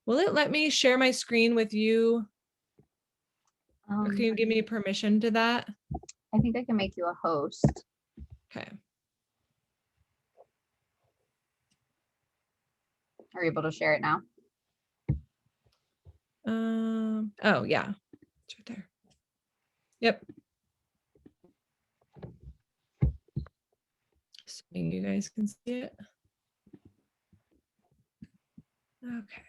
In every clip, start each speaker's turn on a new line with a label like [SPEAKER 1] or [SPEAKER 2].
[SPEAKER 1] Will it let me share my screen with you? Or can you give me
[SPEAKER 2] Um,
[SPEAKER 1] permission to that?
[SPEAKER 2] I think I can make you a host.
[SPEAKER 1] Okay.
[SPEAKER 2] Are you able to share it now?
[SPEAKER 1] Oh yeah, it's right there. Yep. So you guys can see it. Okay.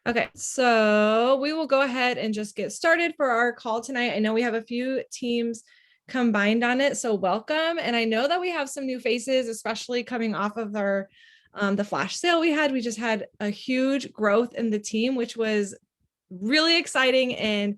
[SPEAKER 1] Okay, so we will go ahead and just get started for our call tonight. I know we have a few teams combined on it, so welcome. And I know that we have some new faces, especially coming off of our the flash sale we had. We just had a huge growth in the team, which was really exciting. And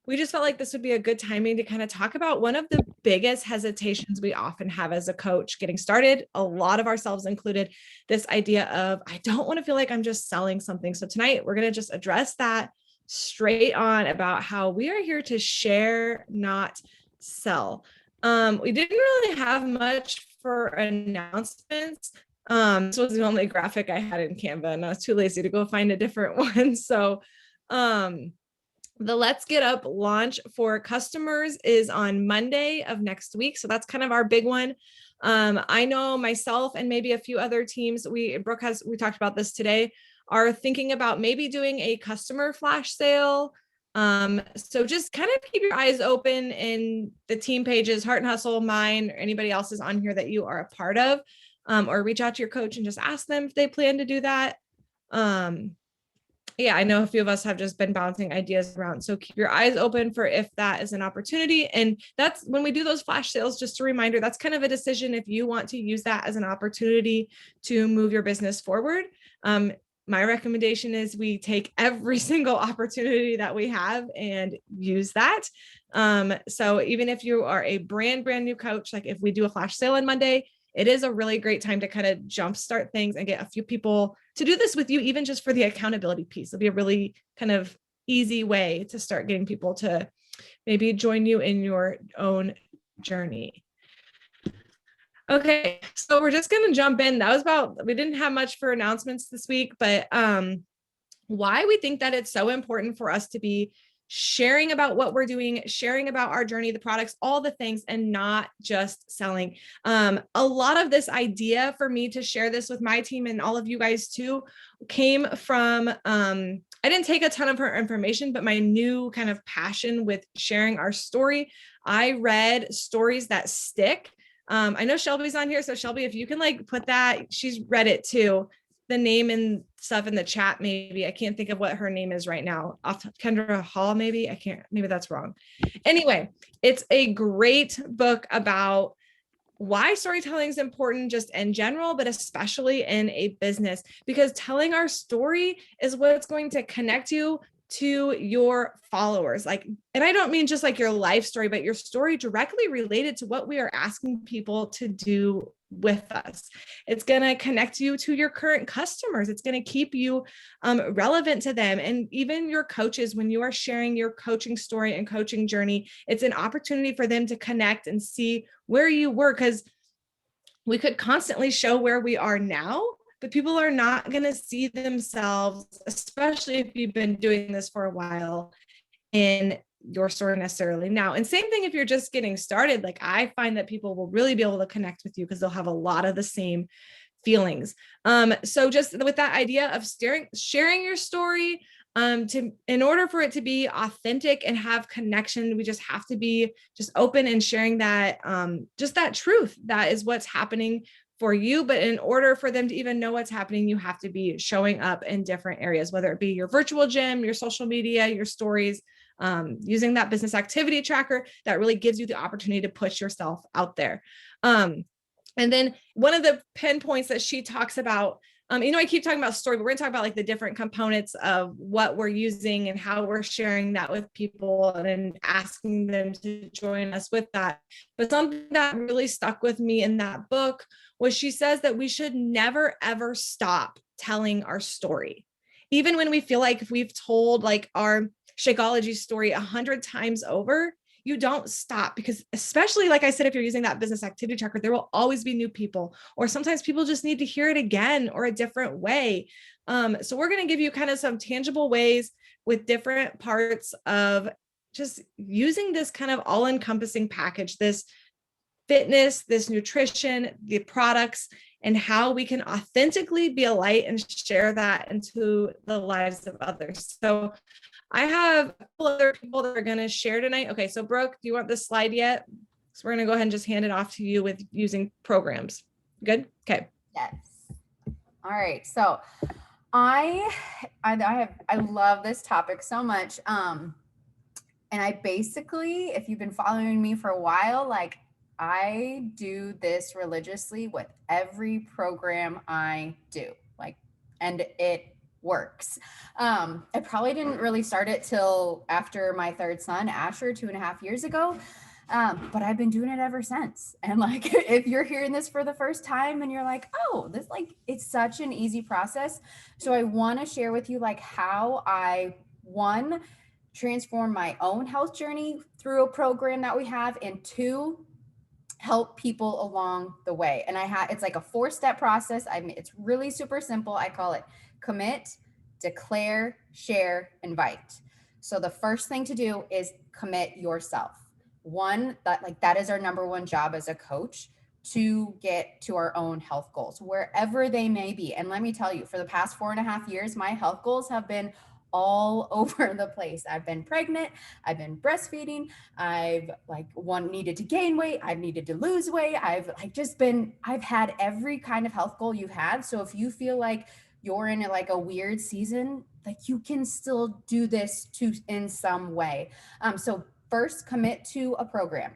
[SPEAKER 1] we just felt like this would be a good timing to kind of talk about one of the biggest hesitations we often have as a coach getting started, a lot of ourselves included, this idea of, I don't want to feel like I'm just selling something. So tonight we're going to just address that straight on about how we are here to share, not sell. We didn't really have much for announcements. This was the only graphic I had in Canva and I was too lazy to go find a different one. So the Let's Get Up launch for customers is on Monday of next week. So that's kind of our big one. I know myself and maybe a few other teams, Brooke we talked about this today, are thinking about maybe doing a customer flash sale. So just kind of keep your eyes open in the team pages, Heart and Hustle, mine, or anybody else's on here that you are a part of, or reach out to your coach and just ask them if they plan to do that. Yeah, I know a few of us have just been bouncing ideas around. So keep your eyes open for if that is an opportunity. And that's when we do those flash sales, just a reminder, that's kind of a decision if you want to use that as an opportunity to move your business forward. My recommendation is we take every single opportunity that we have and use that. So even if you are a brand new coach, like if we do a flash sale on Monday, it is a really great time to kind of jumpstart things and get a few people to do this with you, even just for the accountability piece. It'll be a really kind of easy way to start getting people to maybe join you in your own journey. Okay, so we're just going to jump in. We didn't have much for announcements this week, but why we think that it's so important for us to be sharing about what we're doing, sharing about our journey, the products, all the things, and not just selling. A lot of this idea for me to share this with my team and all of you guys too came from, I didn't take a ton of her information, but my new kind of passion with sharing our story. I read Stories That Stick. I know Shelby's on here. So Shelby, if you can like put that, she's read it too, the name and stuff in the chat. Maybe I can't think of what her name is right now. Kendra Hall, maybe maybe that's wrong. Anyway, it's a great book about why storytelling is important just in general, but especially in a business, because telling our story is what's going to connect you to your followers. And I don't mean just like your life story, but your story directly related to what we are asking people to do with us. It's going to connect you to your current customers. It's going to keep you relevant to them. And even your coaches, when you are sharing your coaching story and coaching journey, it's an opportunity for them to connect and see where you were, because we could constantly show where we are now, but people are not going to see themselves, especially if you've been doing this for a while, in your story necessarily now. And same thing if you're just getting started. Like I find that people will really be able to connect with you because they'll have a lot of the same feelings. So just with that idea of sharing your story, in order for it to be authentic and have connection, we just have to be just open and sharing that, just that truth. That is what's happening for you. But in order for them to even know what's happening, you have to be showing up in different areas, whether it be your virtual gym, your social media, your stories, using that business activity tracker that really gives you the opportunity to push yourself out there. And then one of the pinpoints that she talks about, I keep talking about story, but we're going to talk about like the different components of what we're using and how we're sharing that with people and asking them to join us with that. But something that really stuck with me in that book was she says that we should never, ever stop telling our story. Even when we feel like if we've told like our Shakeology story 100 times over, you don't stop, because especially like I said, if you're using that business activity tracker, there will always be new people, or sometimes people just need to hear it again or a different way. So we're going to give you kind of some tangible ways with different parts of just using this kind of all-encompassing package, this fitness, this nutrition, the products, and how we can authentically be a light and share that into the lives of others. So I have a couple other people that are going to share tonight. Okay, so Brooke, do you want this slide yet? So we're going to go ahead and just hand it off to you with using programs. Good? Okay.
[SPEAKER 2] Yes. All right. So I love this topic so much. And I basically, if you've been following me for a while, like I do this religiously with every program I do, like, and it works. I probably didn't really start it till after my third son, Asher, 2.5 years ago. But I've been doing it ever since. And like, if you're hearing this for the first time and you're like, oh, this, like, it's such an easy process. So I want to share with you like how I, one, transform my own health journey through a program that we have, and two, help people along the way. And it's like a 4-step process. It's really super simple. I call it commit, declare, share, invite. So the first thing to do is commit yourself. One, that is our number one job as a coach, to get to our own health goals, wherever they may be. And let me tell you, for the past 4.5 years, my health goals have been all over the place. I've been pregnant, I've been breastfeeding, I've needed to gain weight, I've needed to lose weight, I've had every kind of health goal you have. So if you feel like you're in a weird season, like, you can still do this too in some way. So first, commit to a program.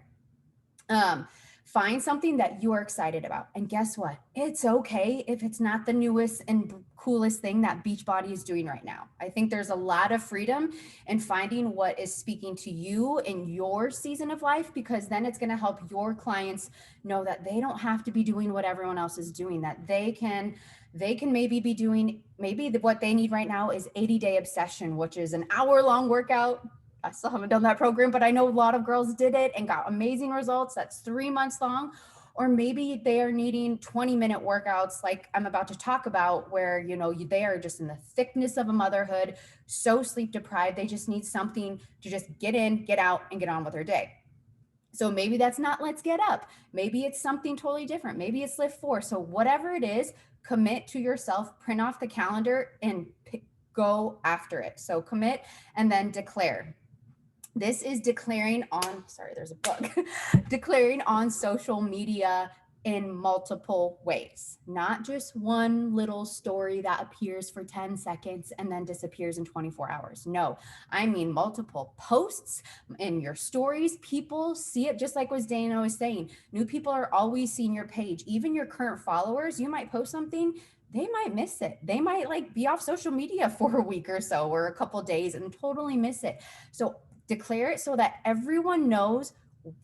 [SPEAKER 2] Find something that you are excited about. And guess what? It's okay if it's not the newest and coolest thing that Beachbody is doing right now. I think there's a lot of freedom in finding what is speaking to you in your season of life, because then it's going to help your clients know that they don't have to be doing what everyone else is doing, that they can maybe be doing, what they need right now is 80-day obsession, which is an hour-long workout. I still haven't done that program, but I know a lot of girls did it and got amazing results. That's 3 months long. Or maybe they are needing 20-minute workouts like I'm about to talk about, where, they are just in the thickness of a motherhood, so sleep deprived. They just need something to just get in, get out, and get on with their day. So maybe that's not Let's Get Up. Maybe it's something totally different. Maybe it's Lift 4. So whatever it is, commit to yourself, print off the calendar, and go after it. So commit and then declare. This is declaring on, there's a bug, declaring on social media in multiple ways, not just one little story that appears for 10 seconds and then disappears in 24 hours. No, I mean multiple posts in your stories. People see it, just like what Dana was saying. New people are always seeing your page. Even your current followers, you might post something, they might miss it. They might be off social media for a week or so, or a couple days, and totally miss it. So declare it so that everyone knows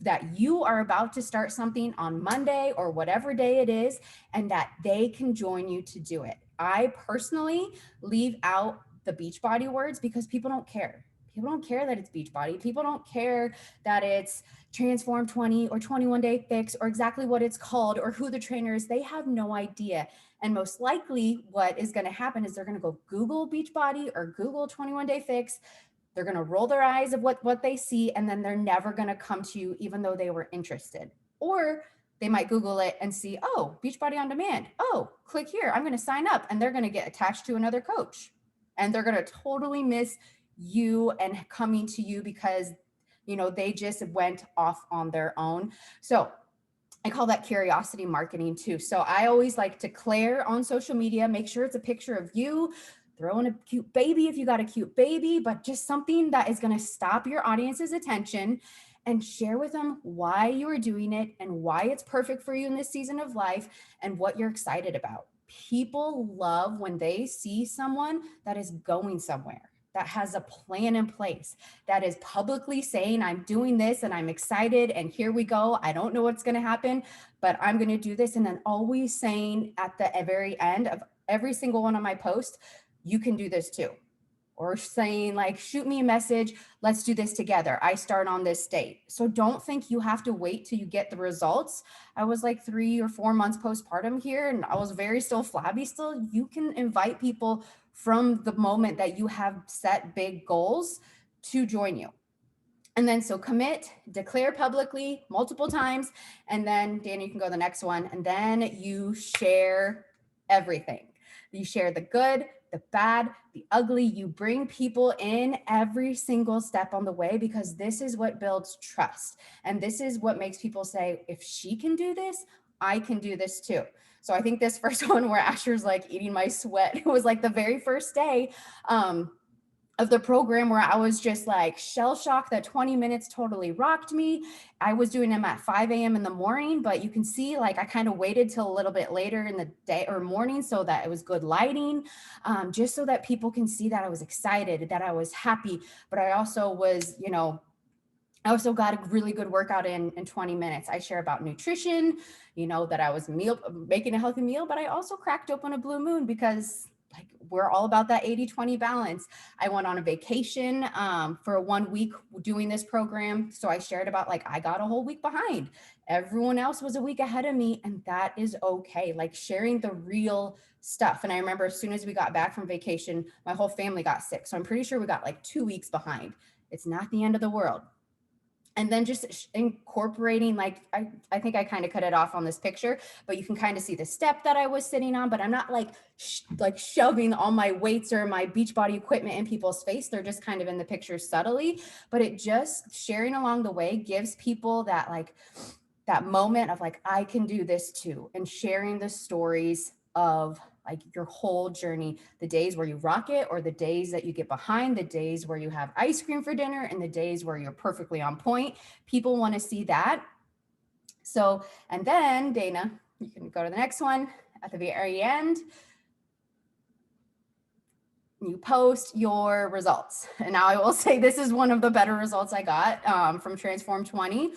[SPEAKER 2] that you are about to start something on Monday or whatever day it is, and that they can join you to do it. I personally leave out the Beachbody words because people don't care. People don't care that it's Beachbody. People don't care that it's Transform 20 or 21 Day Fix or exactly what it's called or who the trainer is. They have no idea. And most likely what is going to happen is they're going to go Google Beachbody or Google 21 Day Fix. They're going to roll their eyes at what they see, and then they're never going to come to you even though they were interested. Or they might Google it and see, oh, Beachbody on Demand. Oh, click here. I'm going to sign up, and they're going to get attached to another coach. And they're going to totally miss you and coming to you because, they just went off on their own. So I call that curiosity marketing too. So I always like to declare on social media, make sure it's a picture of you, throw in a cute baby if you got a cute baby, but just something that is going to stop your audience's attention, and share with them why you are doing it and why it's perfect for you in this season of life and what you're excited about. People love when they see someone that is going somewhere, that has a plan in place, that is publicly saying, I'm doing this and I'm excited and here we go. I don't know what's going to happen, but I'm going to do this. And then always saying at the very end of every single one of my posts, you can do this too. or saying like, shoot me a message, let's do this together. I start on this date. So don't think you have to wait till you get the results. I was like 3 or 4 months postpartum here, and I was very still flabby still. You can invite people from the moment that you have set big goals to join you. And then so commit, declare publicly multiple times. And then Dana, you can go to the next one. And then you share everything. You share the good, the bad, the ugly. You bring people in every single step on the way, because this is what builds trust. And this is what makes people say, if she can do this, I can do this too. So I think this first one where Asher's like eating my sweat, it was like the very first day of the program where I was just like shell shocked that 20 minutes totally rocked me. I was doing them at 5 a.m. in the morning, but you can see like I kind of waited till a little bit later in the day or morning so that it was good lighting, just so that people can see that I was excited, that I was happy, but I also was, I also got a really good workout in 20 minutes. I share about nutrition, that I was making a healthy meal, but I also cracked open a Blue Moon because like we're all about that 80-20 balance. I went on a vacation for 1 week doing this program. So I shared about like, I got a whole week behind. Everyone else was a week ahead of me, and that is okay. Like sharing the real stuff. And I remember as soon as we got back from vacation, my whole family got sick. So I'm pretty sure we got like 2 weeks behind. It's not the end of the world. And then just incorporating, like, I think I kind of cut it off on this picture, but you can kind of see the step that I was sitting on, but I'm not like shoving all my weights or my Beachbody equipment in people's face. They're just kind of in the picture subtly, but it just sharing along the way gives people that like that moment of like, I can do this too. And sharing the stories of like your whole journey, the days where you rock it, or the days that you get behind, the days where you have ice cream for dinner, and the days where you're perfectly on point. People want to see that. So, and then Dana, you can go to the next one at the very end. You post your results. And now I will say this is one of the better results I got from Transform 20,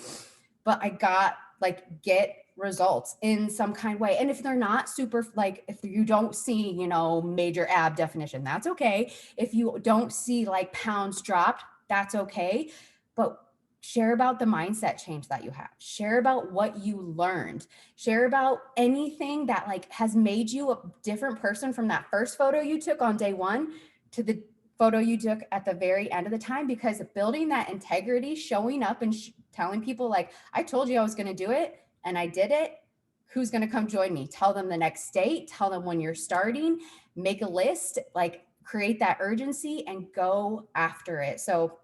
[SPEAKER 2] but I got like get results in some kind of way. And if they're not super, like if you don't see, major ab definition, that's okay. If you don't see like pounds dropped, that's okay. But share about the mindset change that you have. Share about what you learned. Share about anything that like has made you a different person from that first photo you took on day one to the photo you took at the very end of the time, because building that integrity, showing up and telling people like, I told you I was going to do it and I did it. Who's going to come join me? Tell them the next date, tell them when you're starting, make a list, like create that urgency and go after it. So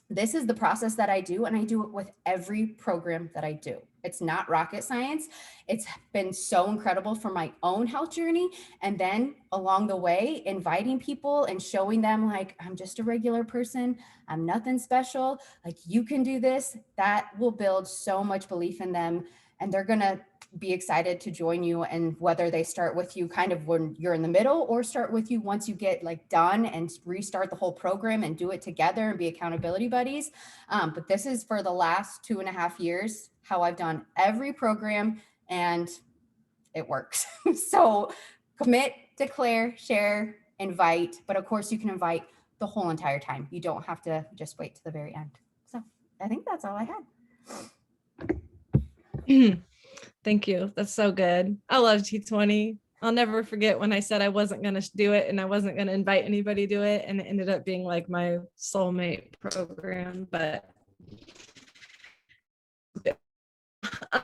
[SPEAKER 2] this is the process that I do, and I do it with every program that I do. It's not rocket science. It's been so incredible for my own health journey. And then along the way, inviting people and showing them like, I'm just a regular person. I'm nothing special. Like you can do this. That will build so much belief in them. And they're going to be excited to join you. And whether they start with you kind of when you're in the middle, or start with you once you get like done and restart the whole program and do it together and be accountability buddies. But this is for the last 2.5 years, how I've done every program, and it works. So commit, declare, share, invite. But of course you can invite the whole entire time. You don't have to just wait to the very end. So I think that's all I had.
[SPEAKER 1] Thank you. That's so good. I love T20. I'll never forget when I said I wasn't going to do it and I wasn't going to invite anybody to do it. And it ended up being like my soulmate program. But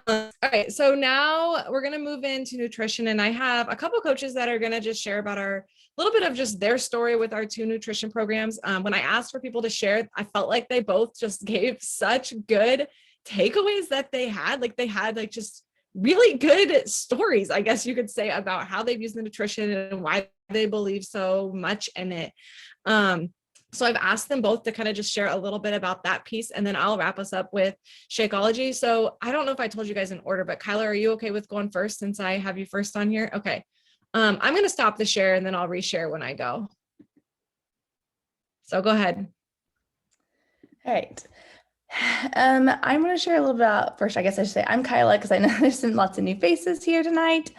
[SPEAKER 1] all right. So now we're going to move into nutrition. And I have a couple coaches that are going to just share about a little bit of just their story with our 2 nutrition programs. When I asked for people to share, I felt like they both just gave such good takeaways that they had like just really good stories, I guess you could say, about how they've used the nutrition and why they believe so much in it. So I've asked them both to kind of just share a little bit about that piece, and then I'll wrap us up with Shakeology. So I don't know if I told you guys in order, but Kyla, are you okay with going first since I have you first on here? Okay. I'm going to stop the share and then I'll reshare when I go. So go ahead.
[SPEAKER 3] All right. I'm going to share a little bit about, first, I guess I should say I'm Kyla, because I know there's some lots of new faces here tonight.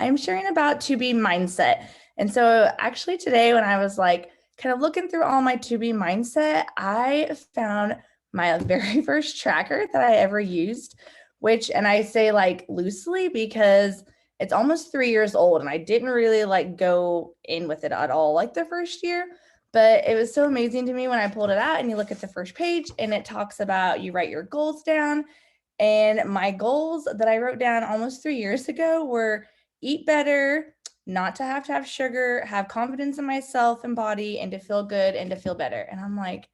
[SPEAKER 3] I'm sharing about 2B mindset. And so actually today when I was like kind of looking through all my To Be mindset, I found my very first tracker that I ever used, which, and I say like loosely because it's almost 3 years old and I didn't really like go in with it at all like the first year. But it was so amazing to me when I pulled it out and you look at the first page and it talks about you write your goals down. And my goals that I wrote down almost 3 years ago were eat better, not to have sugar, have confidence in myself and body, and to feel good and to feel better. And I'm like,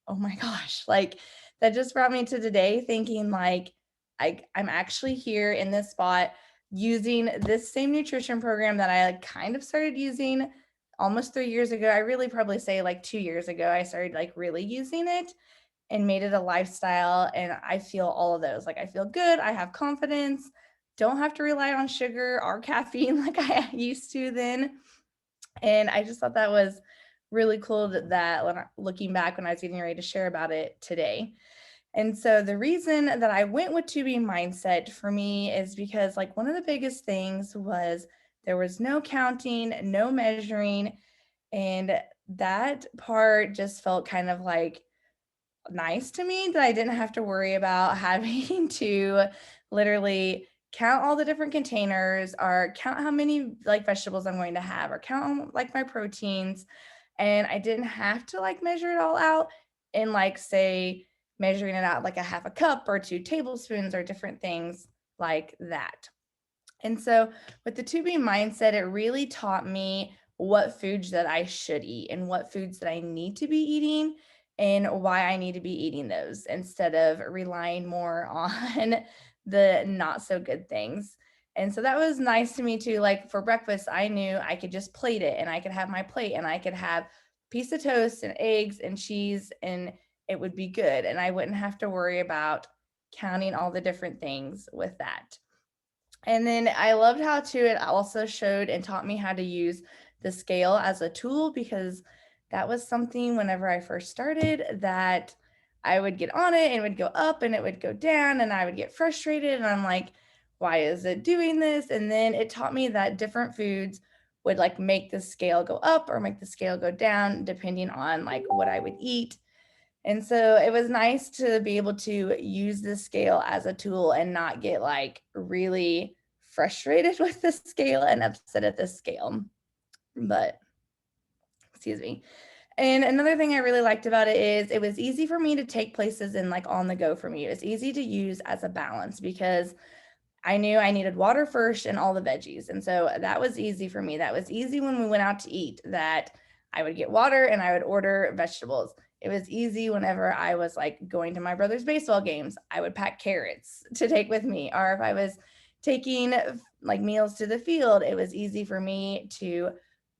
[SPEAKER 3] oh my gosh, like that just brought me to today thinking like I'm actually here in this spot using this same nutrition program that I like kind of started using almost 3 years ago. I really probably say like 2 years ago, I started like really using it and made it a lifestyle. And I feel all of those. Like I feel good, I have confidence, don't have to rely on sugar or caffeine like I used to then. And I just thought that was really cool that when looking back when I was getting ready to share about it today. And so the reason that I went with To Be mindset for me is because like one of the biggest things was there was no counting, no measuring, and that part just felt kind of like nice to me that I didn't have to worry about having to literally count all the different containers or count how many like vegetables I'm going to have or count like my proteins. And I didn't have to like measure it all out and like say measuring it out like a half a cup or 2 tablespoons or different things like that. And so with the To Be mindset, it really taught me what foods that I should eat and what foods that I need to be eating and why I need to be eating those instead of relying more on the not so good things. And so that was nice to me too. Like for breakfast, I knew I could just plate it and I could have my plate and I could have a piece of toast and eggs and cheese and it would be good. And I wouldn't have to worry about counting all the different things with that. And then I loved how too it also showed and taught me how to use the scale as a tool because that was something whenever I first started that I would get on it and it would go up and it would go down and I would get frustrated and I'm like, why is it doing this? And then it taught me that different foods would like make the scale go up or make the scale go down depending on like what I would eat. And so it was nice to be able to use the scale as a tool and not get like really frustrated with the scale and upset at the scale. But excuse me. And another thing I really liked about it is it was easy for me to take places and like on the go for me. It was easy to use as a balance because I knew I needed water first and all the veggies. And so that was easy for me. That was easy when we went out to eat, that I would get water and I would order vegetables. It was easy whenever I was like going to my brother's baseball games, I would pack carrots to take with me. Or if I was taking like meals to the field, it was easy for me to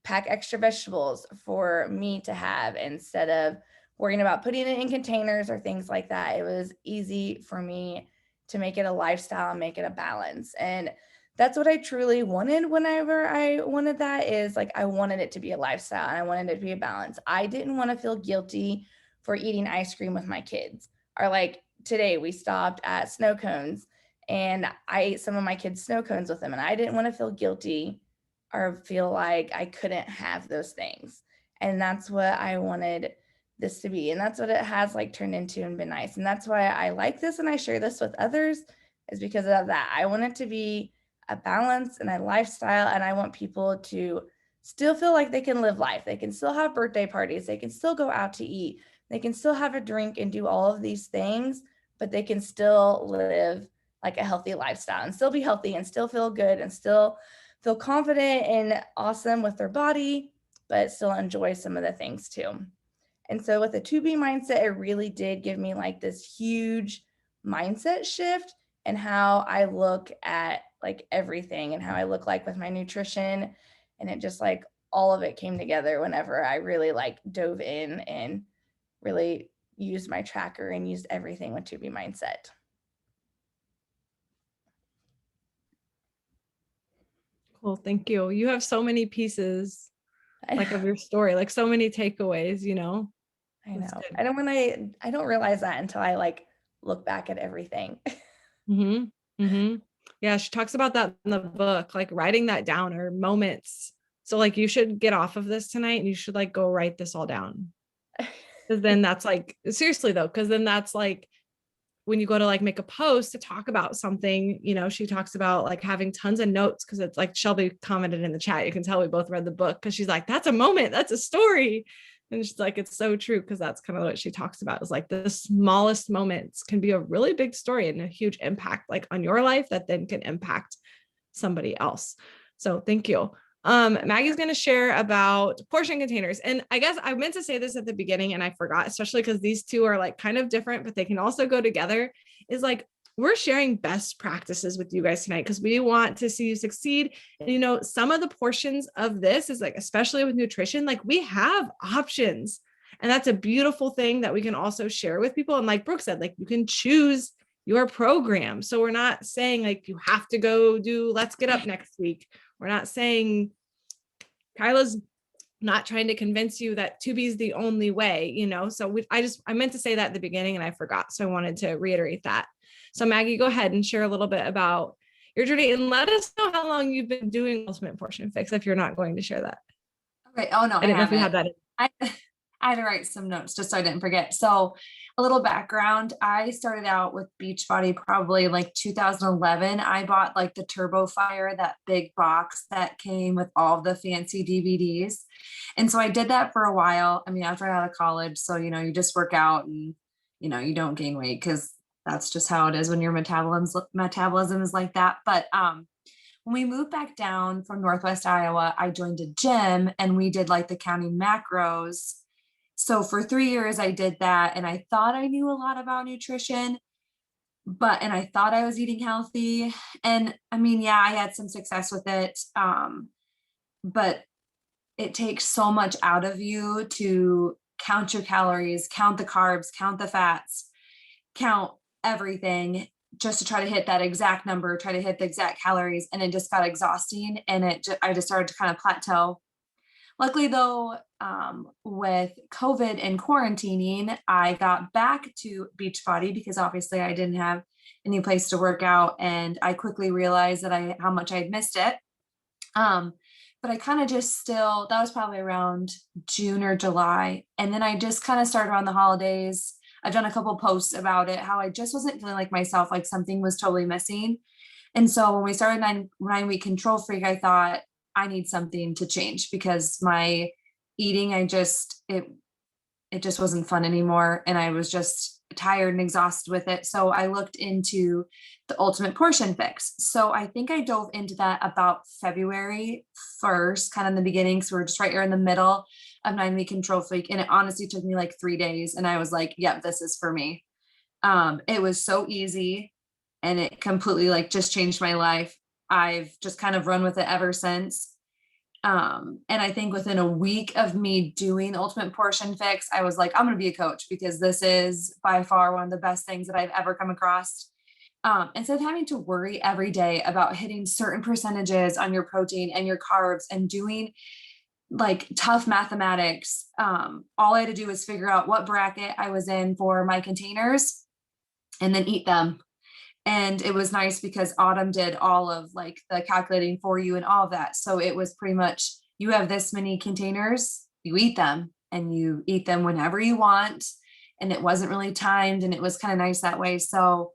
[SPEAKER 3] pack extra vegetables for me to have instead of worrying about putting it in containers or things like that. It was easy for me to make it a lifestyle and make it a balance. And that's what I truly wanted whenever I wanted that is like I wanted it to be a lifestyle and I wanted it to be a balance. I didn't want to feel guilty for eating ice cream with my kids. Or like today we stopped at Snow Cones and I ate some of my kids' snow cones with them and I didn't want to feel guilty or feel like I couldn't have those things. And that's what I wanted this to be. And that's what it has like turned into and been nice. And that's why I like this and I share this with others is because of that. I want it to be a balance and a lifestyle. And I want people to still feel like they can live life. They can still have birthday parties. They can still go out to eat. They can still have a drink and do all of these things, but they can still live like a healthy lifestyle and still be healthy and still feel good and still feel confident and awesome with their body, but still enjoy some of the things too. And so with the To Be mindset, it really did give me like this huge mindset shift and how I look at like everything and how I look like with my nutrition. And it just like all of it came together whenever I really like dove in and really used my tracker and used everything with To Be mindset.
[SPEAKER 1] Cool. Thank you. You have so many pieces
[SPEAKER 3] I
[SPEAKER 1] like of
[SPEAKER 3] know.
[SPEAKER 1] your story, like so many takeaways, you know?
[SPEAKER 3] I
[SPEAKER 1] That's
[SPEAKER 3] know.
[SPEAKER 1] good.
[SPEAKER 3] I don't realize that until I like look back at everything.
[SPEAKER 1] Mm-hmm. Mm-hmm. Yeah, she talks about that in the book, like writing that down or moments So like you should get off of this tonight and you should like go write this all down. Because then that's like, seriously though, because then that's like when you go to like make a post to talk about something, you know, she talks about like having tons of notes, because it's like Shelby commented in the chat. You can tell we both read the book, because she's like, that's a moment, that's a story. And she's like, it's so true, because that's kind of what she talks about, is like the smallest moments can be a really big story and a huge impact like on your life that then can impact somebody else. So thank you. Maggie's going to share about portion containers. And I guess I meant to say this at the beginning and I forgot, especially because these two are like kind of different, but they can also go together, is like, we're sharing best practices with you guys tonight because we want to see you succeed. And, you know, some of the portions of this is like, especially with nutrition, like we have options, and that's a beautiful thing that we can also share with people. And like Brooke said, like you can choose your program. So we're not saying like you have to go do Let's Get Up next week. We're not saying, Kyla's not trying to convince you that Tubi is the only way, you know? So I meant to say that at the beginning and I forgot. So I wanted to reiterate that. So Maggie, go ahead and share a little bit about your journey and let us know how long you've been doing Ultimate Portion Fix, if you're not going to share that.
[SPEAKER 4] Okay. Oh no,
[SPEAKER 1] I didn't know if you had that.
[SPEAKER 4] I had to write some notes just so I didn't forget. So a little background, I started out with Beachbody probably like 2011. I bought like the Turbo Fire, that big box that came with all the fancy DVDs. And so I did that for a while. I mean, I was right out of college. So, you know, you just work out and, you know, you don't gain weight because that's just how it is when your metabolism is like that. But when we moved back down from Northwest Iowa, I joined a gym and we did like the counting macros. So for 3 years, I did that. And I thought I knew a lot about nutrition, and I thought I was eating healthy. And I mean, yeah, I had some success with it. But it takes so much out of you to count your calories, count the carbs, count the fats, count everything just to try to hit that exact number, try to hit the exact calories. And it just got exhausting. And I just started to kind of plateau. Luckily though, with COVID and quarantining, I got back to Beachbody because obviously I didn't have any place to work out. And I quickly realized that how much I had missed it. But I kind of just that was probably around June or July. And then I just kind of started around the holidays. I've done a couple posts about it, how I just wasn't feeling like myself, like something was totally missing. And so when we started 9-week Control Freak, I thought I need something to change because my eating, it just wasn't fun anymore. And I was just tired and exhausted with it. So I looked into the Ultimate Portion Fix. So I think I dove into that about February 1st, kind of in the beginning. So we're just right here in the middle of 9-week Control Freak. And it honestly took me like 3 days. And I was like, yep, this is for me. It was so easy and it completely like just changed my life. I've just kind of run with it ever since. And I think within a week of me doing Ultimate Portion Fix, I was like, I'm going to be a coach because this is by far one of the best things that I've ever come across. Instead of having to worry every day about hitting certain percentages on your protein and your carbs and doing like tough mathematics, all I had to do was figure out what bracket I was in for my containers and then eat them. And it was nice because Autumn did all of like the calculating for you and all of that. So it was pretty much, you have this many containers, you eat them and you eat them whenever you want. And it wasn't really timed and it was kind of nice that way. So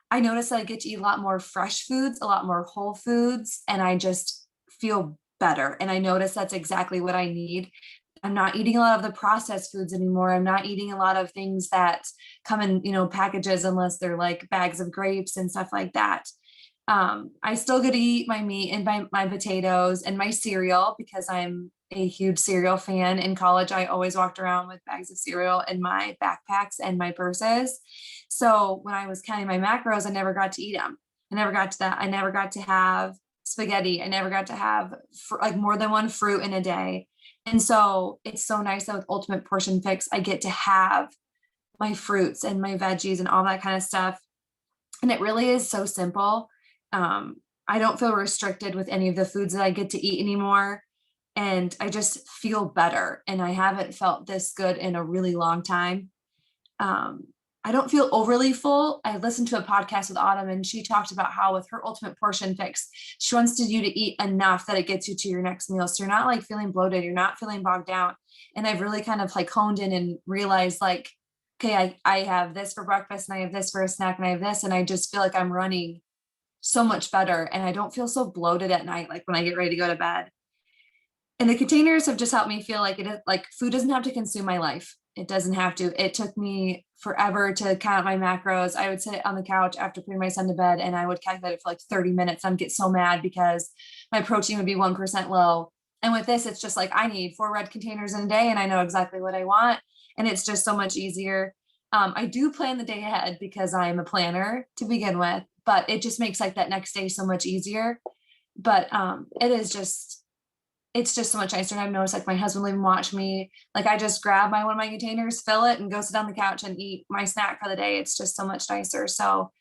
[SPEAKER 4] I noticed that I get to eat a lot more fresh foods, a lot more whole foods, and I just feel better. And I noticed that's exactly what I need. I'm not eating a lot of the processed foods anymore. I'm not eating a lot of things that come in, packages unless they're like bags of grapes and stuff like that. I still get to eat my meat and my potatoes and my cereal because I'm a huge cereal fan. In college, I always walked around with bags of cereal in my backpacks and my purses. So when I was counting my macros, I never got to eat them. I never got to that. I never got to have spaghetti. I never got to have like more than one fruit in a day. And so it's so nice that with Ultimate Portion Fix, I get to have my fruits and my veggies and all that kind of stuff. And it really is so simple. I don't feel restricted with any of the foods that I get to eat anymore. And I just feel better. And I haven't felt this good in a really long time. I don't feel overly full. I listened to a podcast with Autumn and she talked about how with her ultimate portion fix, she wants you to eat enough that it gets you to your next meal. So you're not like feeling bloated, you're not feeling bogged down. And I've really kind of like honed in and realized like, okay, I have this for breakfast and I have this for a snack and I have this. And I just feel like I'm running so much better. And I don't feel so bloated at night, like when I get ready to go to bed. And the containers have just helped me feel like it is like food doesn't have to consume my life. It doesn't have to. It took me forever to count my macros. I would sit on the couch after putting my son to bed and I would calculate it for like 30 minutes. I'd get so mad because my protein would be 1% low. And with this, it's just like I need 4 red containers in a day and I know exactly what I want. And it's just so much easier. I do plan the day ahead because I'm a planner to begin with, but it just makes like that next day so much easier. But it's just so much nicer. And I've noticed like my husband will even watch me. Like I just grab one of my containers, fill it and go sit on the couch and eat my snack for the day. It's just so much nicer. So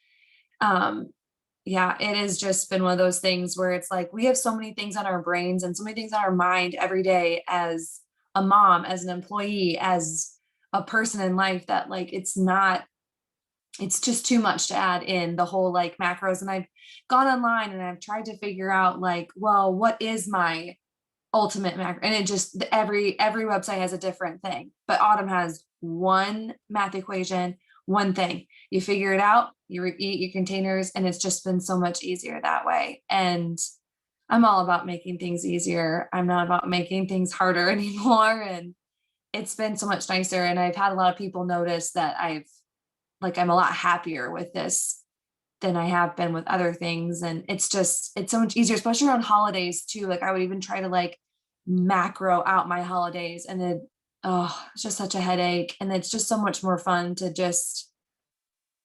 [SPEAKER 4] yeah, it has just been one of those things where it's like we have so many things on our brains and so many things on our mind every day as a mom, as an employee, as a person in life that like it's just too much to add in the whole like macros. And I've gone online and I've tried to figure out like, well, what is my ultimate macro? And it just every website has a different thing, but Autumn has one math equation, one thing. You figure it out, you eat your containers, and it's just been so much easier that way. And I'm all about making things easier. I'm not about making things harder anymore. And it's been so much nicer. And I've had a lot of people notice that I'm a lot happier with this than I have been with other things. And it's so much easier, especially around holidays too. Like I would even try to like macro out my holidays and it's just such a headache. And it's just so much more fun to just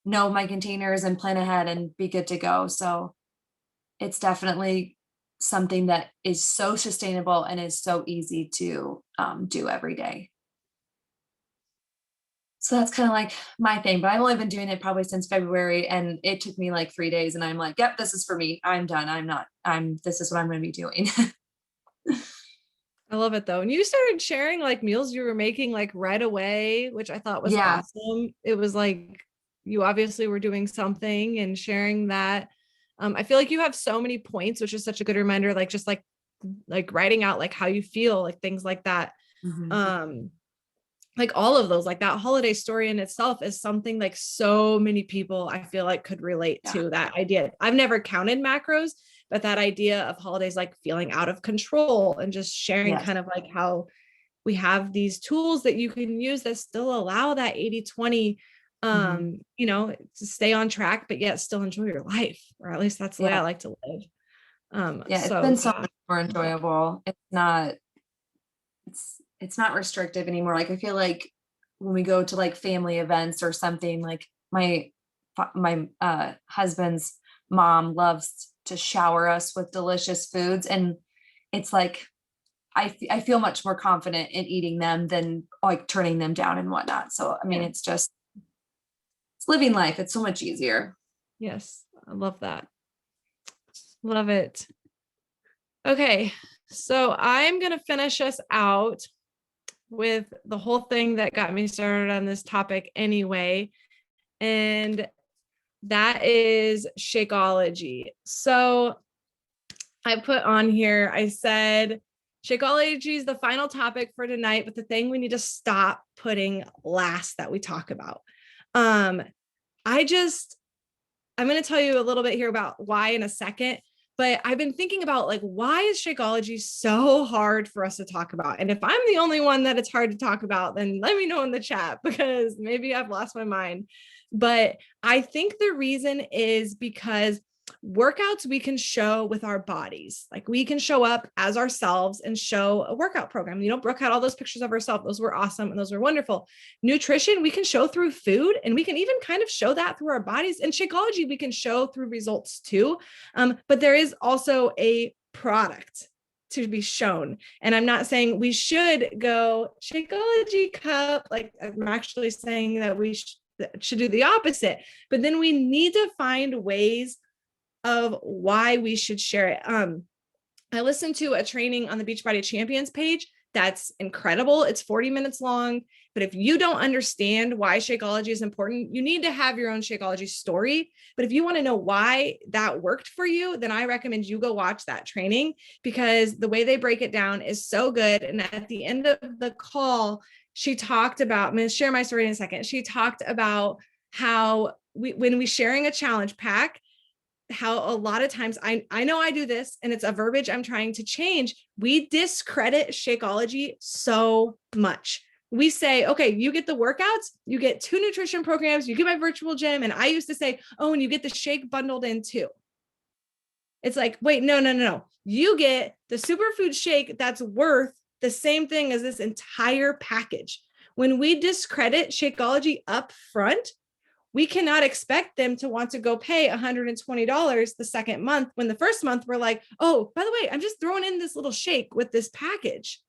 [SPEAKER 4] know my containers and plan ahead and be good to go. So it's definitely something that is so sustainable and is so easy to do every day. So that's kind of like my thing, but I've only been doing it probably since February and it took me like 3 days and I'm like, yep, this is for me. I'm done. This is what I'm going to be doing.
[SPEAKER 1] I love it though. And you started sharing like meals you were making like right away, which I thought was awesome. It was like, you obviously were doing something and sharing that. I feel like you have so many points, which is such a good reminder, like just like writing out like how you feel, like things like that. Mm-hmm. Like all of those, like that holiday story in itself is something like so many people I feel like could relate to that idea. I've never counted macros, but that idea of holidays, like feeling out of control and just sharing kind of like how we have these tools that you can use that still allow that 80-20, you know, to stay on track, but yet still enjoy your life, or at least that's the way I like to live.
[SPEAKER 4] It's been so much more enjoyable. It's not restrictive anymore. Like I feel like when we go to like family events or something, like my husband's mom loves to shower us with delicious foods, and it's like I feel much more confident in eating them than like turning them down and whatnot. So I mean, it's living life. It's so much easier.
[SPEAKER 1] Yes, I love that. Love it. Okay, so I'm gonna finish us out with the whole thing that got me started on this topic anyway. And that is Shakeology. So I put on here, I said, Shakeology is the final topic for tonight, but the thing we need to stop putting last that we talk about. I'm going to tell you a little bit here about why in a second. But I've been thinking about like, why is Shakeology so hard for us to talk about? And if I'm the only one that it's hard to talk about, then let me know in the chat because maybe I've lost my mind. But I think the reason is because workouts we can show with our bodies. Like we can show up as ourselves and show a workout program. You know, Brooke had all those pictures of herself. Those were awesome. And those were wonderful. Nutrition, we can show through food, and we can even kind of show that through our bodies. And Shakeology, we can show through results too. But there is also a product to be shown. And I'm not saying we should go Shakeology cup. Like I'm actually saying that we should do the opposite. But then we need to find ways of why we should share it. I listened to a training on the Beachbody Champions page That's incredible. It's 40 minutes long. But if you don't understand why Shakeology is important, you need to have your own Shakeology story. But if you want to know why that worked for you, then I recommend you go watch that training, because the way they break it down is so good. And at the end of the call, she talked about, I'm going to share my story in a second. She talked about how when we sharing a challenge pack, how a lot of times I know I do this, and it's a verbiage I'm trying to change. We discredit Shakeology so much. We say, okay, you get the workouts, you get 2 nutrition programs, you get my virtual gym. And I used to say, oh, and you get the shake bundled in too. It's like, wait, no. You get the superfood shake that's worth the same thing as this entire package. When we discredit Shakeology up front, we cannot expect them to want to go pay $120 the second month, when the first month we're like, oh, by the way, I'm just throwing in this little shake with this package.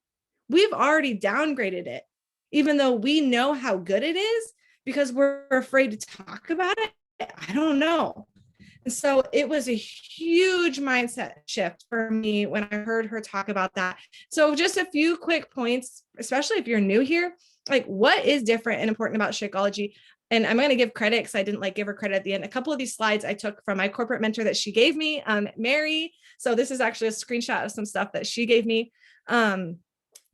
[SPEAKER 1] We've already downgraded it, even though we know how good it is, because we're afraid to talk about it. I don't know. And so it was a huge mindset shift for me when I heard her talk about that. So just a few quick points, especially if you're new here, like what is different and important about Shakeology? And I'm going to give credit, because I didn't give her credit at the end. A couple of these slides I took from my corporate mentor that she gave me, Mary. So this is actually a screenshot of some stuff that she gave me.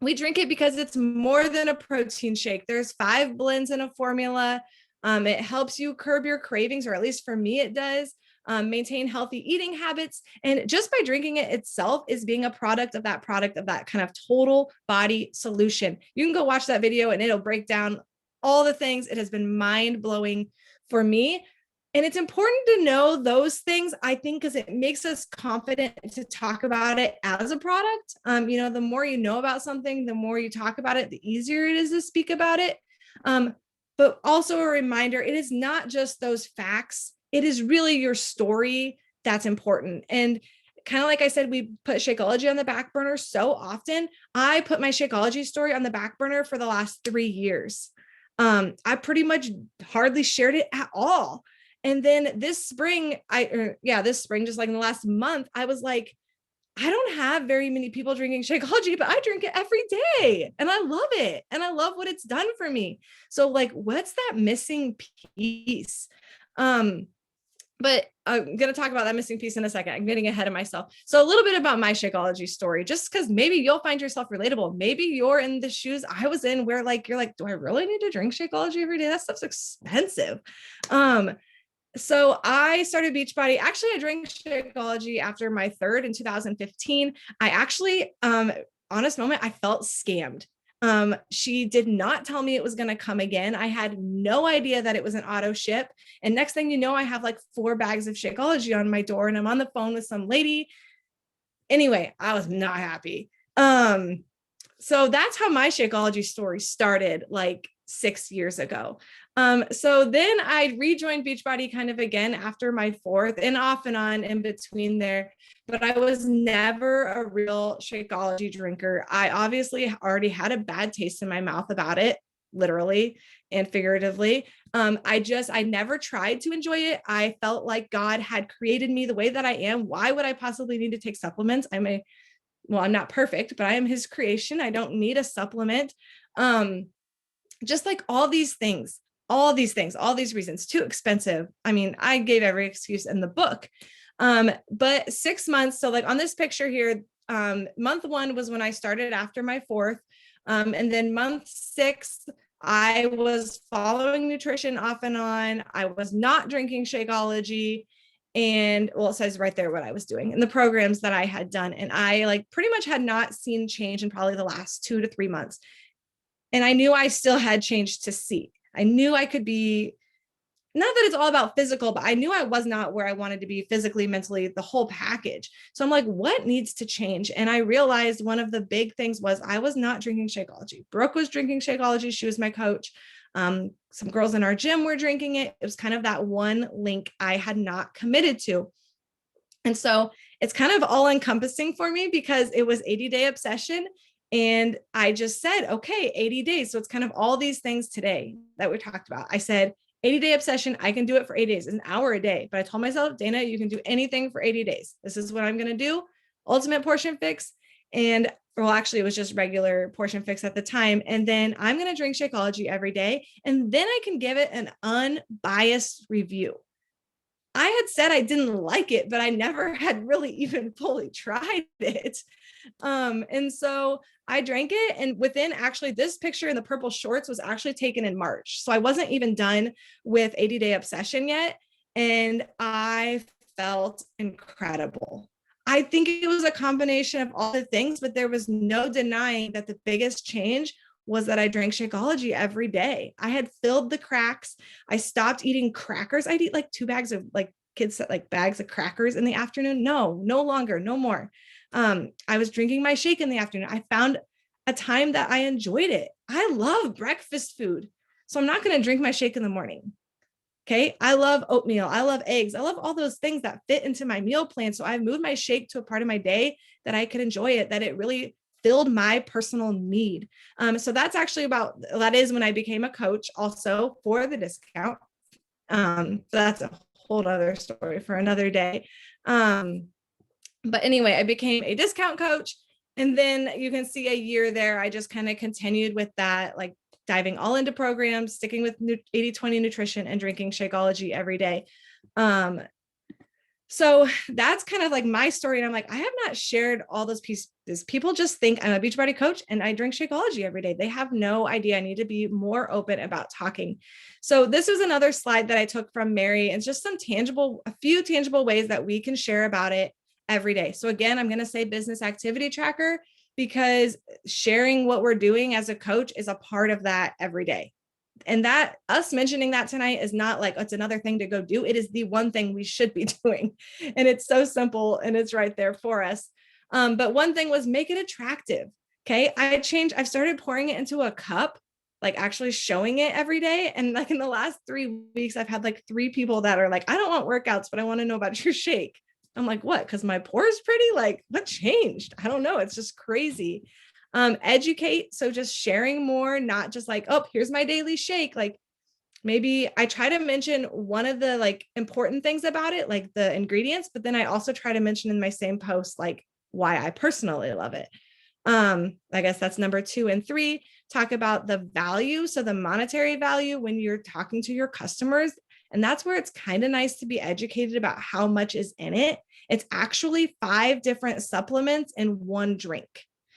[SPEAKER 1] We drink it because it's more than a protein shake. There's 5 blends in a formula. It helps you curb your cravings, or at least for me, it does. Maintain healthy eating habits. And just by drinking it itself is being a product of that kind of total body solution. You can go watch that video and it'll break down all the things. It has been mind-blowing for me. And it's important to know those things, I think, because it makes us confident to talk about it as a product. The more you know about something, the more you talk about it, the easier it is to speak about it. But also a reminder, it is not just those facts. It is really your story that's important. And kind of like I said, we put Shakeology on the back burner so often. I put my Shakeology story on the back burner for the last 3 years. I pretty much hardly shared it at all. And then this spring, just like in the last month, I was like, I don't have very many people drinking Shakeology, but I drink it every day and I love it. And I love what it's done for me. So like, what's that missing piece? But I'm going to talk about that missing piece in a second. I'm getting ahead of myself. So a little bit about my Shakeology story, just because maybe you'll find yourself relatable. Maybe you're in the shoes I was in, where like, you're like, do I really need to drink Shakeology every day? That stuff's expensive. So I started Beachbody. Actually, I drank Shakeology after my 3rd in 2015. I actually, honest moment, I felt scammed. She did not tell me it was going to come again. I had no idea that it was an auto ship. And next thing you know, I have like 4 bags of Shakeology on my door, and I'm on the phone with some lady. Anyway, I was not happy. So that's how my Shakeology story started like 6 years ago. So then I rejoined Beachbody kind of again after my 4th, and off and on in between there, but I was never a real Shakeology drinker. I obviously already had a bad taste in my mouth about it, literally and figuratively. I never tried to enjoy it. I felt like God had created me the way that I am. Why would I possibly need to take supplements? I'm not perfect, but I am his creation. I don't need a supplement. Just like all these reasons, too expensive. I mean, I gave every excuse in the book. But 6 months. So like on this picture here, month 1 was when I started after my 4th. And then month 6, I was following nutrition off and on. I was not drinking Shakeology. And well, it says right there what I was doing and the programs that I had done. And I like pretty much had not seen change in probably the last 2 to 3 months. And I knew I still had change to see. I knew I could be, not that it's all about physical, but I knew I was not where I wanted to be physically, mentally, the whole package. So I'm like, what needs to change? And I realized one of the big things was I was not drinking Shakeology. Brooke was drinking Shakeology. She was my coach. Some girls in our gym were drinking it. It was kind of that one link I had not committed to. And so it's kind of all encompassing for me because it was 80-day obsession. And I just said, okay, 80 days. So it's kind of all these things today that we talked about. I said, 80-day obsession, I can do it for 8 days, an hour a day. But I told myself, Dana, you can do anything for 80 days. This is what I'm going to do. Ultimate portion fix. And well, actually, it was just regular Portion Fix at the time. And then I'm going to drink Shakeology every day. And then I can give it an unbiased review. I had said I didn't like it, but I never had really even fully tried it. And so I drank it, and within, actually, this picture in the purple shorts was actually taken in March. So I wasn't even done with 80 Day Obsession yet. And I felt incredible. I think it was a combination of all the things, but there was no denying that the biggest change was that I drank Shakeology every day. I had filled the cracks. I stopped eating crackers. I'd eat like 2 bags of, like, kids said, like, bags of crackers in the afternoon. No longer, no more. I was drinking my shake in the afternoon. I found a time that I enjoyed it. I love breakfast food, so I'm not going to drink my shake in the morning. Okay. I love oatmeal. I love eggs. I love all those things that fit into my meal plan. So I've moved my shake to a part of my day that I could enjoy it, that it really filled my personal need. So that's actually that is when I became a coach also for the discount. So that's a whole other story for another day. But anyway, I became a discount coach. And then you can see a year there, I just kind of continued with that, like diving all into programs, sticking with 80/20 nutrition and drinking Shakeology every day. So that's kind of like my story. And I'm like, I have not shared all those pieces. People just think I'm a Beachbody coach and I drink Shakeology every day. They have no idea. I need to be more open about talking. So this is another slide that I took from Mary, and it's just a few tangible ways that we can share about it every day. So again, I'm going to say business activity tracker, because sharing what we're doing as a coach is a part of that every day. And that, us mentioning that tonight, is not like it's another thing to go do. It is the one thing we should be doing. And it's so simple and it's right there for us. But one thing was make it attractive. Okay. I've started pouring it into a cup, like actually showing it every day. And like in the last 3 weeks, I've had like 3 people that are like, I don't want workouts, but I want to know about your shake. I'm like, what? Because my pour is pretty? Like, what changed? I don't know. It's just crazy. Educate. So just sharing more, not just like, oh, here's my daily shake. Like, maybe I try to mention one of the like important things about it, like the ingredients, but then I also try to mention in my same post, like why I personally love it. I guess that's number 2 and 3. Talk about the value. So the monetary value when you're talking to your customers. And that's where it's kind of nice to be educated about how much is in it. It's actually 5 different supplements in one drink.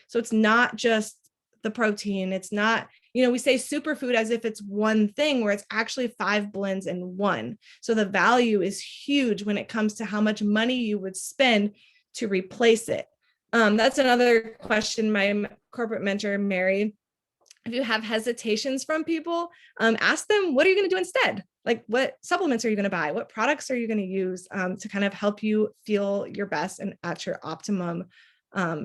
[SPEAKER 1] So it's not just the protein. It's not, we say superfood as if it's one thing, where it's actually 5 blends in one. So the value is huge when it comes to how much money you would spend to replace it. That's another question my corporate mentor, Mary, if you have hesitations from people, ask them, what are you going to do instead? Like, what supplements are you going to buy? What products are you going to use to kind of help you feel your best and at your optimum,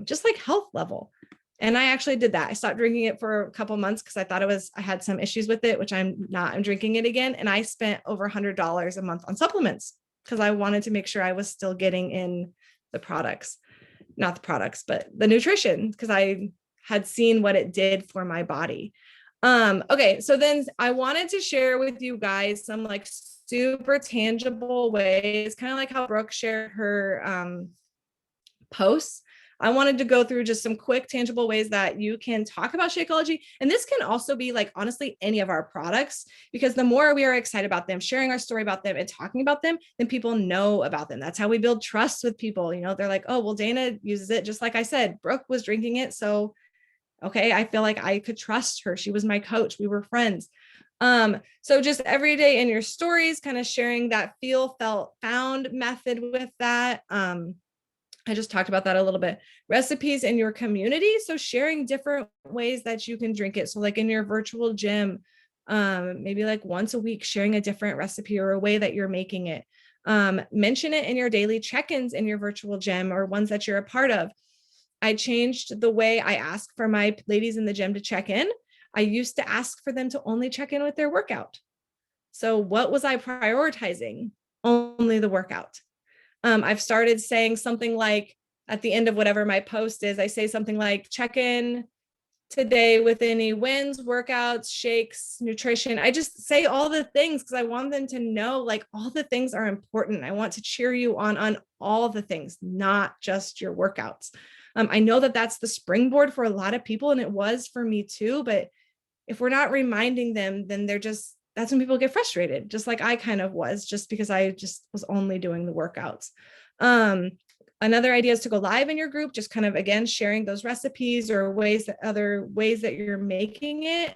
[SPEAKER 1] just like health level? And I actually did that. I stopped drinking it for a couple months because I thought I had some issues with it, which I'm not. I'm drinking it again. And I spent over $100 a month on supplements because I wanted to make sure I was still getting in the products, not the products, but the nutrition, because I had seen what it did for my body. Okay. So then I wanted to share with you guys some like super tangible ways, kind of like how Brooke shared her posts. I wanted to go through just some quick tangible ways that you can talk about Shakeology. And this can also be like, honestly, any of our products, because the more we are excited about them, sharing our story about them and talking about them, then people know about them. That's how we build trust with people. They're like, oh, well, Dana uses it. Just like I said, Brooke was drinking it. So, okay, I feel like I could trust her. She was my coach. We were friends. So just every day in your stories, kind of sharing that feel, felt, found method with that. I just talked about that a little bit. Recipes in your community. So sharing different ways that you can drink it. So like in your virtual gym, maybe like once a week, sharing a different recipe or a way that you're making it. Mention it in your daily check-ins in your virtual gym or ones that you're a part of. I changed the way I ask for my ladies in the gym to check in. I used to ask for them to only check in with their workout. So what was I prioritizing? Only the workout. I've started saying something like at the end of whatever my post is, I say something like, check in today with any wins, workouts, shakes, nutrition. I just say all the things because I want them to know like all the things are important. I want to cheer you on all the things, not just your workouts. I know that that's the springboard for a lot of people, and it was for me too. But if we're not reminding them, then that's when people get frustrated, just like I kind of was, just because I just was only doing the workouts. Another idea is to go live in your group, just kind of, again, sharing those recipes or other ways that you're making it.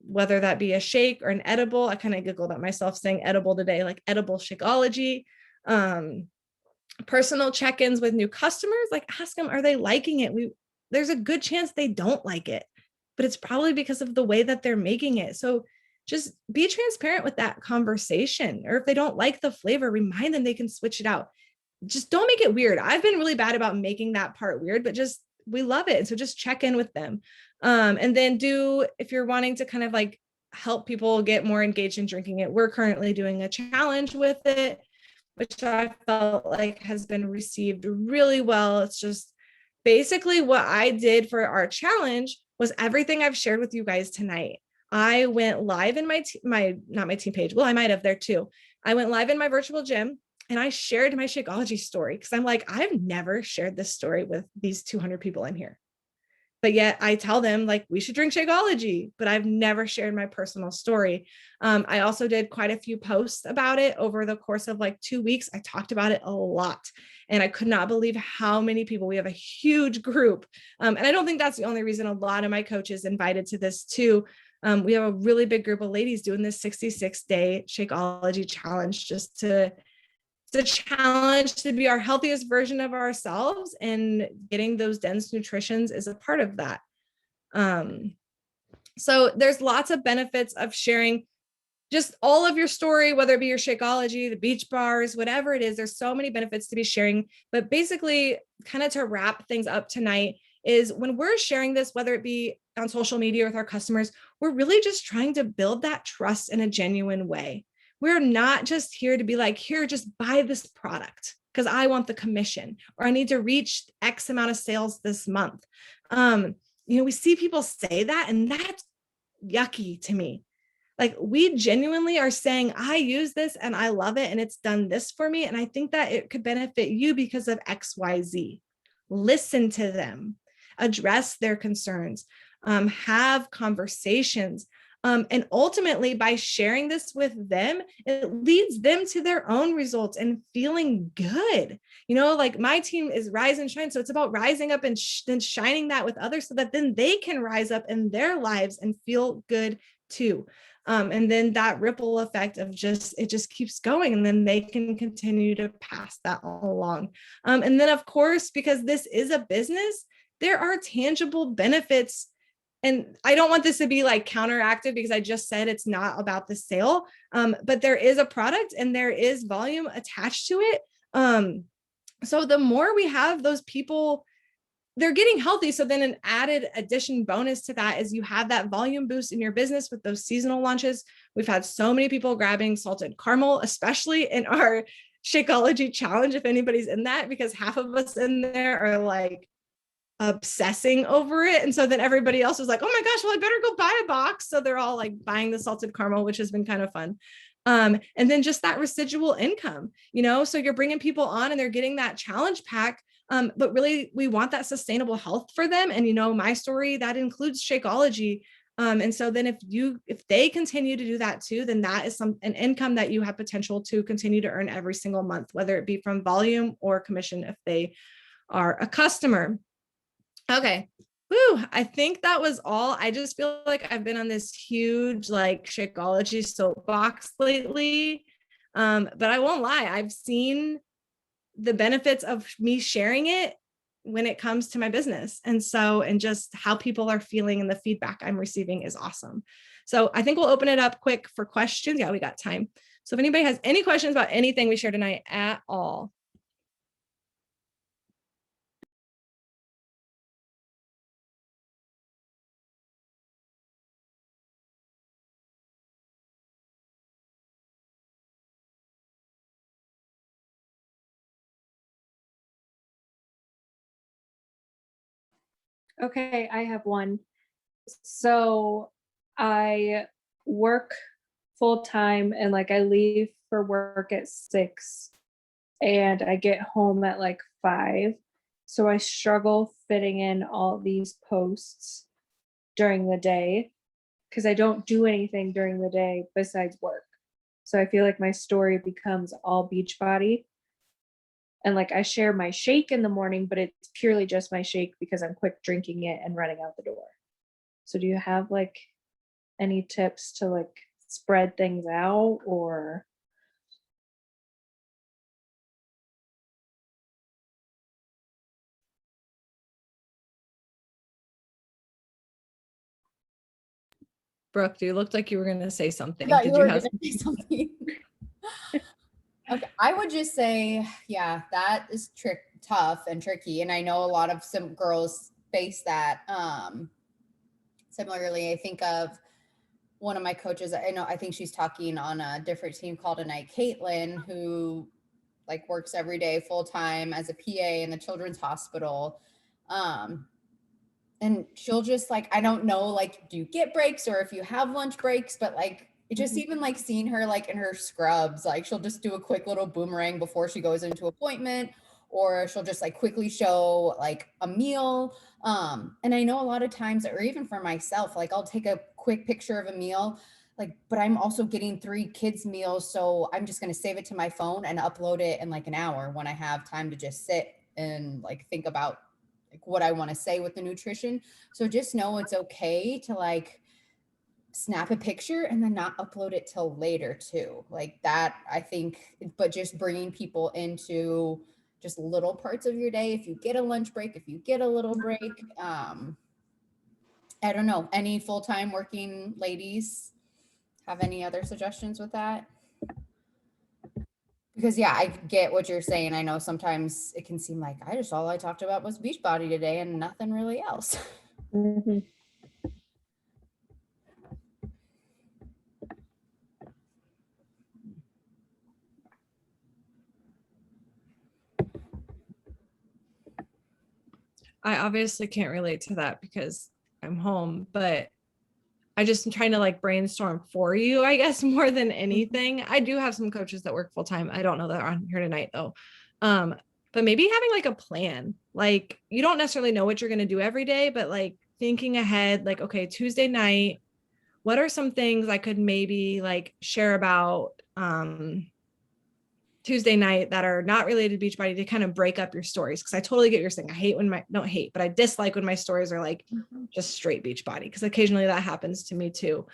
[SPEAKER 1] Whether that be a shake or an edible. I kind of giggled at myself saying edible today, like edible Shakeology. Personal check-ins with new customers, like ask them, are they liking it? There's a good chance they don't like it, but it's probably because of the way that they're making it. So just be transparent with that conversation. Or if they don't like the flavor, remind them they can switch it out. Just don't make it weird. I've been really bad about making that part weird, but we love it. And so just check in with them. And then if you're wanting to kind of like help people get more engaged in drinking it, we're currently doing a challenge with it, which I felt like has been received really well. It's just basically what I did for our challenge was everything I've shared with you guys tonight. I went live in not my team page. Well, I might have there too. I went live in my virtual gym and I shared my Shakeology story because I'm like, I've never shared this story with these 200 people in here. But yet I tell them like, we should drink Shakeology, but I've never shared my personal story. I also did quite a few posts about it over the course of like 2 weeks. I talked about it a lot and I could not believe how many people. We have a huge group. And I don't think that's the only reason a lot of my coaches invited to this too. We have a really big group of ladies doing this 66-day Shakeology challenge, just to challenge to be our healthiest version of ourselves, and getting those dense nutritions is a part of that. So there's lots of benefits of sharing just all of your story, whether it be your Shakeology, the beach bars, whatever it is. There's so many benefits to be sharing. But basically, kind of to wrap things up tonight, is when we're sharing this, whether it be on social media with our customers, we're really just trying to build that trust in a genuine way. We're not just here to be like, here, just buy this product because I want the commission, or I need to reach X amount of sales this month. We see people say that, and that's yucky to me. Like, we genuinely are saying, I use this and I love it and it's done this for me, and I think that it could benefit you because of XYZ. Listen to them, address their concerns, have conversations. And ultimately, by sharing this with them, it leads them to their own results and feeling good. Like my team is Rise and Shine. So it's about rising up and then shining that with others so that then they can rise up in their lives and feel good too. And then that ripple effect of it just keeps going, and then they can continue to pass that along. And then, of course, because this is a business, there are tangible benefits. And I don't want this to be like counteractive, because I just said it's not about the sale, but there is a product and there is volume attached to it. So the more we have those people, they're getting healthy. So then an added addition bonus to that is you have that volume boost in your business with those seasonal launches. We've had so many people grabbing salted caramel, especially in our Shakeology challenge, if anybody's in that, because half of us in there are like obsessing over it. And so then everybody else is like, oh my gosh, well, I better go buy a box. So they're all like buying the salted caramel, which has been kind of fun. And then just that residual income, so you're bringing people on and they're getting that challenge pack. But really, we want that sustainable health for them. And, my story, that includes Shakeology. And so then if they continue to do that too, then that is an income that you have potential to continue to earn every single month, whether it be from volume or commission if they are a customer. Okay. Woo, I think that was all. I just feel like I've been on this huge like Shakeology soapbox lately. But I won't lie, I've seen the benefits of me sharing it when it comes to my business. And just how people are feeling and the feedback I'm receiving is awesome. So I think we'll open it up quick for questions. Yeah, we got time. So if anybody has any questions about anything we shared tonight at all.
[SPEAKER 5] Okay, I have one. So I work full time and like I leave for work at 6 and I get home at like 5. So I struggle fitting in all these posts during the day because I don't do anything during the day besides work. So I feel like my story becomes all Beachbody. And like I share my shake in the morning, but it's purely just my shake because I'm quick drinking it and running out the door. So do you have like any tips to like spread things out or?
[SPEAKER 1] Brooke, you looked like you were going to say something.
[SPEAKER 2] I thought
[SPEAKER 1] Did
[SPEAKER 2] you
[SPEAKER 1] you
[SPEAKER 2] were
[SPEAKER 1] have?
[SPEAKER 2] gonna say something. Okay, I would just say, yeah, that is tough and tricky. And I know a lot of some girls face that. Similarly, I think of one of my coaches, I think she's talking on a different team called Ignite, Caitlin, who like works every day full time as a PA in the children's hospital. And she'll just like, I don't know, like, do you get breaks or if you have lunch breaks, but like, it just even like seeing her like in her scrubs, like she'll just do a quick little boomerang before she goes into appointment, or she'll just like quickly show like a meal. And I know a lot of times, or even for myself, like I'll take a quick picture of a meal, like, but I'm also getting 3 kids meals. So I'm just going to save it to my phone and upload it in like an hour when I have time to just sit and like think about like what I want to say with the nutrition. So just know it's okay to like snap a picture and then not upload it till later too. Like that, I think, but just bringing people into just little parts of your day. If you get a lunch break, if you get a little break, I don't know, any full-time working ladies have any other suggestions with that? Because yeah, I get what you're saying. I know sometimes it can seem like all I talked about was Beachbody today and nothing really else.
[SPEAKER 5] Mhm.
[SPEAKER 1] I obviously can't relate to that because I'm home, but I just am trying to like brainstorm for you, I guess, more than anything. I do have some coaches that work full time. I don't know that are on here tonight though. But maybe having like a plan, like you don't necessarily know what you're going to do every day, but like thinking ahead, like, okay, Tuesday night, what are some things I could maybe like share about Tuesday night that are not related to Beachbody to kind of break up your stories? Because I totally get what you're saying. I hate when don't hate, but I dislike when my stories are like just straight Beachbody, because occasionally that happens to me too.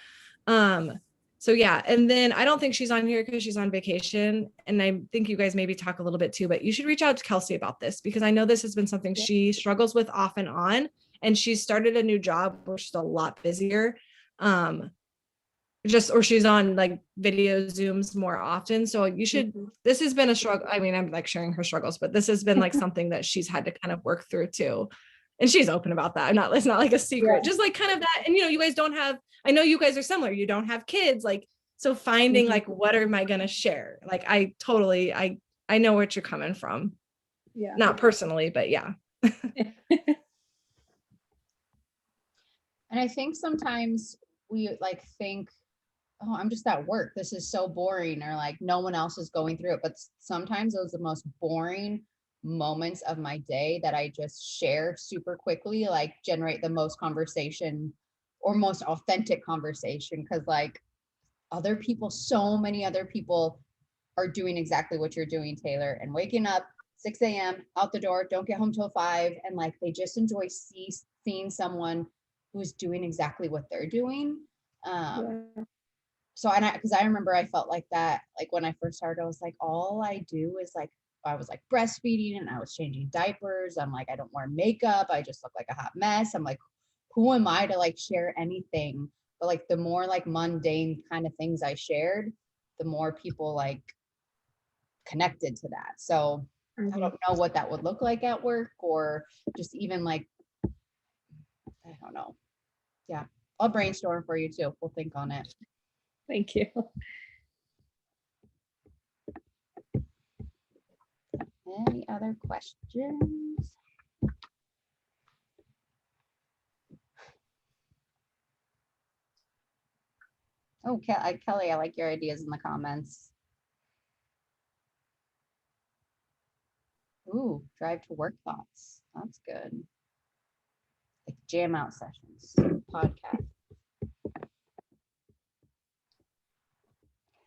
[SPEAKER 1] So yeah, and then I don't think she's on here because she's on vacation, and I think you guys maybe talk a little bit too, but you should reach out to Kelsey about this because I know this has been something she struggles with off and on, and she's started a new job where she's a lot busier. Or she's on like video Zooms more often. So you should, this has been a struggle. I mean, I'm like sharing her struggles, but this has been like something that she's had to kind of work through too. And she's open about that. It's not like a secret, just like kind of that. And you guys don't have, I know you guys are similar. You don't have kids. Like, so finding like, what am I going to share? Like, I know what you're coming from.
[SPEAKER 5] Yeah.
[SPEAKER 1] Not personally, but yeah.
[SPEAKER 2] And I think sometimes we like think, oh, I'm just at work. This is so boring, or like no one else is going through it. But sometimes those are the most boring moments of my day that I just share super quickly, like generate the most conversation or most authentic conversation. Cause like so many other people are doing exactly what you're doing, Taylor, and waking up 6 a.m. out the door, don't get home till 5. And like they just enjoy seeing someone who's doing exactly what they're doing. So because I remember I felt like that, like when I first started, I was like, all I do is like, I was like breastfeeding and I was changing diapers. I'm like, I don't wear makeup. I just look like a hot mess. I'm like, who am I to like share anything? But like the more like mundane kind of things I shared, the more people like connected to that. So I don't know what that would look like at work, or just even like, I don't know. Yeah. I'll brainstorm for you too. We'll think on it.
[SPEAKER 5] Thank you.
[SPEAKER 2] Any other questions? Oh, Kelly, I like your ideas in the comments. Ooh, drive to work thoughts. That's good. Like jam out sessions, podcast.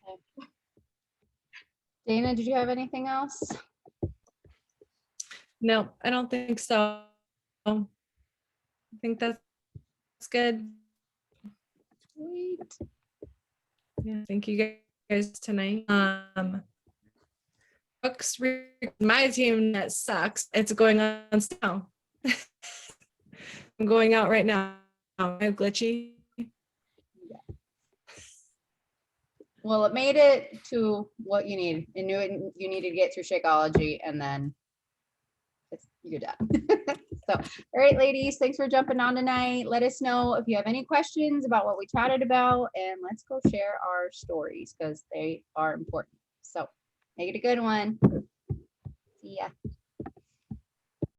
[SPEAKER 2] Okay. Dana, did you have anything else?
[SPEAKER 1] No, I don't think so. I think that's good.
[SPEAKER 2] Sweet.
[SPEAKER 1] Yeah, thank you guys tonight. Brooks, my team that sucks. It's going on now. I'm going out right now. I'm glitchy.
[SPEAKER 2] Well, it made it to what you need. You knew it, you needed to get through Shakeology, and then you're done. So, all right, ladies, thanks for jumping on tonight. Let us know if you have any questions about what we chatted about, and let's go share our stories because they are important. So, make it a good one. See ya.